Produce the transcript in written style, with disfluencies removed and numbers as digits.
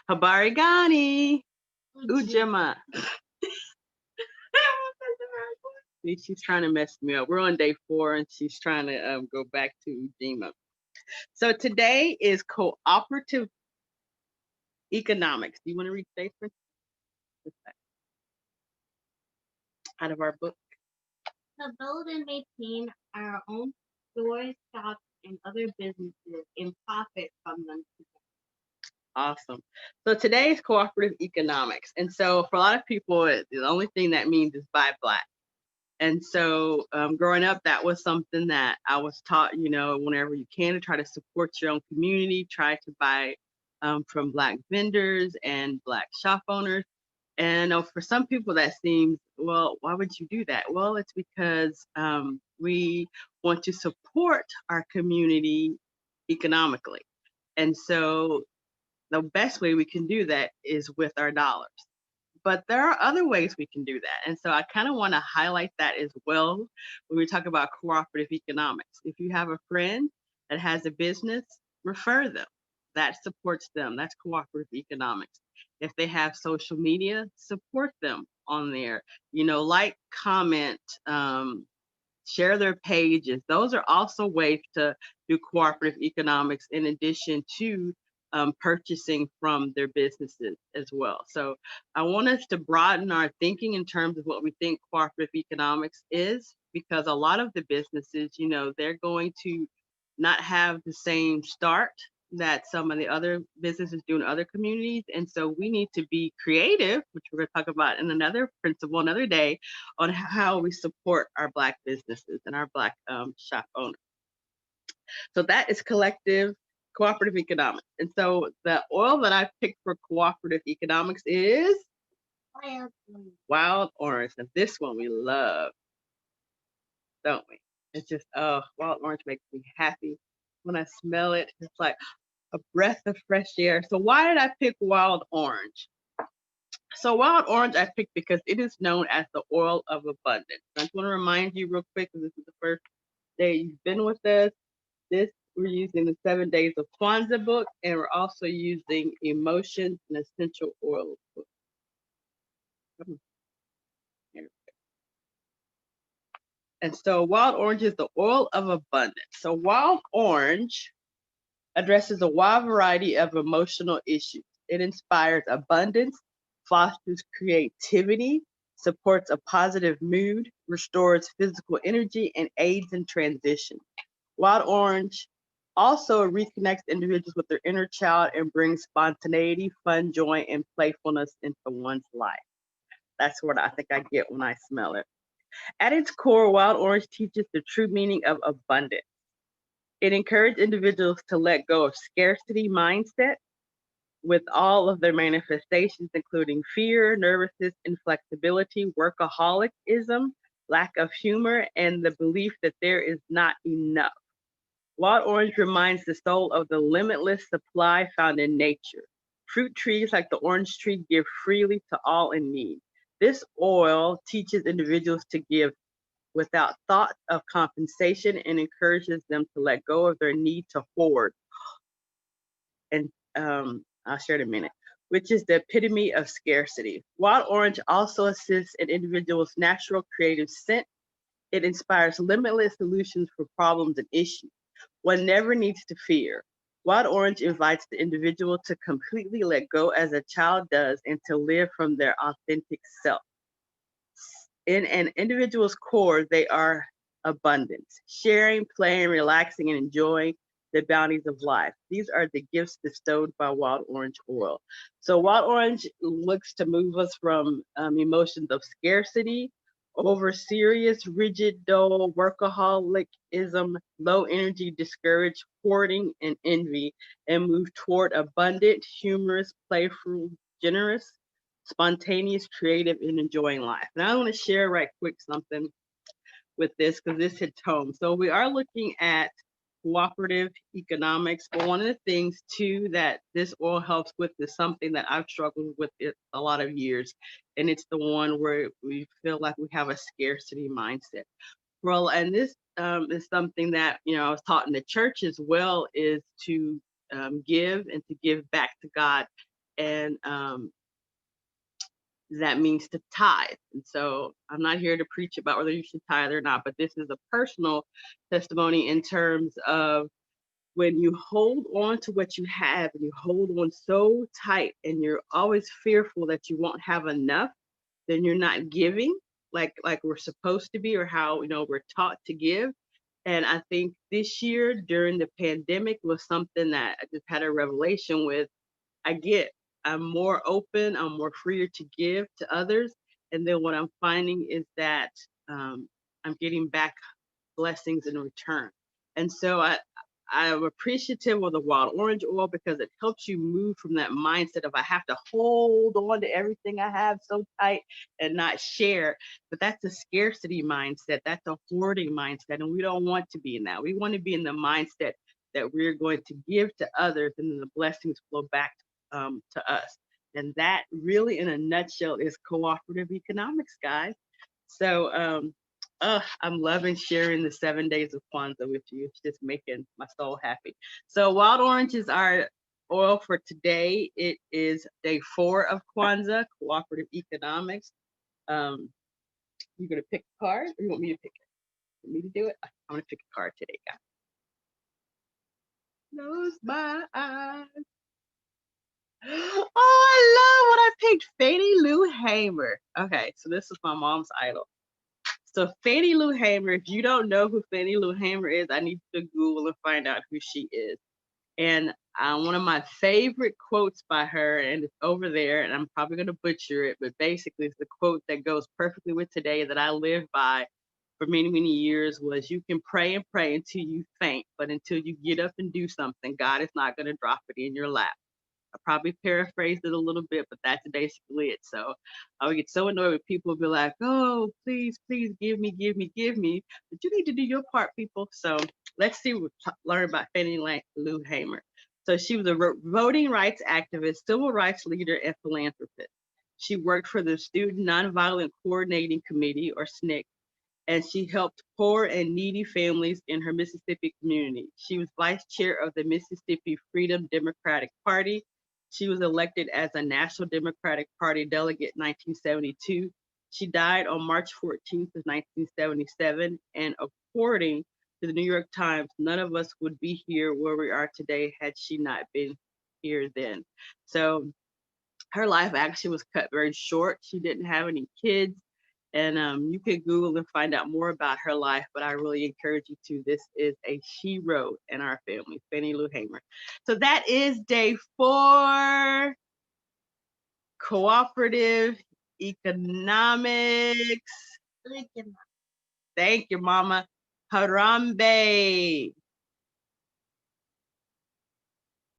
Habari gani? Ujamaa. See, she's trying to mess me up. We're on day 4 and she's trying to go back to Ujamaa. So today is cooperative economics. Do you want to read today's one? Out of our book? To build and maintain our own stores, shops, and other businesses and profit from them. Awesome. So today is cooperative economics. And so for a lot of people, the only thing that means is buy black. And so growing up, that was something that I was taught, whenever you can, to try to support your own community, try to buy from black vendors and black shop owners. And for some people that seems, well, why would you do that? Well, it's because we want to support our community economically. And so the best way we can do that is with our dollars. But there are other ways we can do that. And so I kind of want to highlight that as well when we talk about cooperative economics. If you have a friend that has a business, refer them. That supports them. That's cooperative economics. If they have social media, support them on there. Like, comment, share their pages. Those are also ways to do cooperative economics in addition to purchasing from their businesses as well. So I want us to broaden our thinking in terms of what we think cooperative economics is, because a lot of the businesses, they're going to not have the same start that some of the other businesses do in other communities. And so we need to be creative, which we're going to talk about in another principle, another day, on how we support our Black businesses and our Black shop owners. So that is cooperative economics. And so the oil that I picked for cooperative economics is wild orange. And this one we love, don't we? It's just, wild orange makes me happy. When I smell it, it's like a breath of fresh air. So why did I pick wild orange? So wild orange I picked because it is known as the oil of abundance. I just want to remind you real quick, because this is the first day you've been with us. We're using the 7 Days of Kwanzaa book, and we're also using Emotions and Essential Oils book. And so wild orange is the oil of abundance. So wild orange addresses a wide variety of emotional issues. It inspires abundance, fosters creativity, supports a positive mood, restores physical energy, and aids in transition. Wild orange also reconnects individuals with their inner child and brings spontaneity, fun, joy, and playfulness into one's life. That's what I think I get when I smell it. At its core, wild orange teaches the true meaning of abundance. It encourages individuals to let go of scarcity mindset with all of their manifestations, including fear, nervousness, inflexibility, workaholism, lack of humor, and the belief that there is not enough. Wild orange reminds the soul of the limitless supply found in nature. Fruit trees like the orange tree give freely to all in need. This oil teaches individuals to give without thought of compensation and encourages them to let go of their need to hoard. And I'll share in a minute, which is the epitome of scarcity. Wild orange also assists an individual's natural creative sense. It inspires limitless solutions for problems and issues. One never needs to fear. Wild orange invites the individual to completely let go as a child does and to live from their authentic self. In an individual's core, they are abundance, sharing, playing, relaxing, and enjoying the bounties of life. These are the gifts bestowed by wild orange oil. So wild orange looks to move us from emotions of scarcity over serious, rigid, dull, workaholism, low energy, discouraged, hoarding, and envy, and move toward abundant, humorous, playful, generous, spontaneous, creative, and enjoying life. Now I want to share right quick something with this, because this hits home. So we are looking at cooperative economics, but one of the things too that this oil helps with is something that I've struggled with it a lot of years, and it's the one where we feel like we have a scarcity mindset. Well, and this is something that I was taught in the church as well, is to give and to give back to God. and that means to tithe. And so I'm not here to preach about whether you should tithe or not, but this is a personal testimony in terms of when you hold on to what you have and you hold on so tight and you're always fearful that you won't have enough, then you're not giving like we're supposed to be, or how we're taught to give. And I think this year during the pandemic was something that I just had a revelation with. I get I'm more open, I'm more freer to give to others. And then what I'm finding is that I'm getting back blessings in return. And so I'm appreciative of the wild orange oil because it helps you move from that mindset of I have to hold on to everything I have so tight and not share. But that's a scarcity mindset. That's a hoarding mindset. And we don't want to be in that. We want to be in the mindset that we're going to give to others and then the blessings flow back to us. And that really, in a nutshell, is cooperative economics, guys. So I'm loving sharing the 7 days of Kwanzaa with you. It's just making my soul happy. So wild orange is our oil for today. It is day 4 of Kwanzaa, cooperative economics. You're gonna pick a card, or you want me to pick it? Want me to do it? I'm gonna pick a card today, guys. Close my eyes. Oh, I love what I picked. Fannie Lou Hamer. Okay, so this is my mom's idol. So Fannie Lou Hamer, if you don't know who Fannie Lou Hamer is, I need to Google and find out who she is. And one of my favorite quotes by her, and it's over there, and I'm probably going to butcher it, but basically it's the quote that goes perfectly with today that I live by for many, many years was, you can pray and pray until you faint, but until you get up and do something, God is not going to drop it in your lap. I probably paraphrased it a little bit, but that's basically it. So I would get so annoyed when people would be like, oh, please, please give me, give me, give me. But you need to do your part, people. So let's see what learn about Fannie Lou Hamer. So she was a voting rights activist, civil rights leader, and philanthropist. She worked for the Student Nonviolent Coordinating Committee, or SNCC, and she helped poor and needy families in her Mississippi community. She was vice chair of the Mississippi Freedom Democratic Party. She was elected as a National Democratic Party delegate in 1972. She died on March 14th of 1977, and according to the New York Times, none of us would be here where we are today had she not been here then. So her life actually was cut very short. She didn't have any kids. And you can Google and find out more about her life, but I really encourage you to. This is a she wrote in our family, Fannie Lou Hamer. So that is day 4, cooperative economics. Thank you, Mama. Harambe.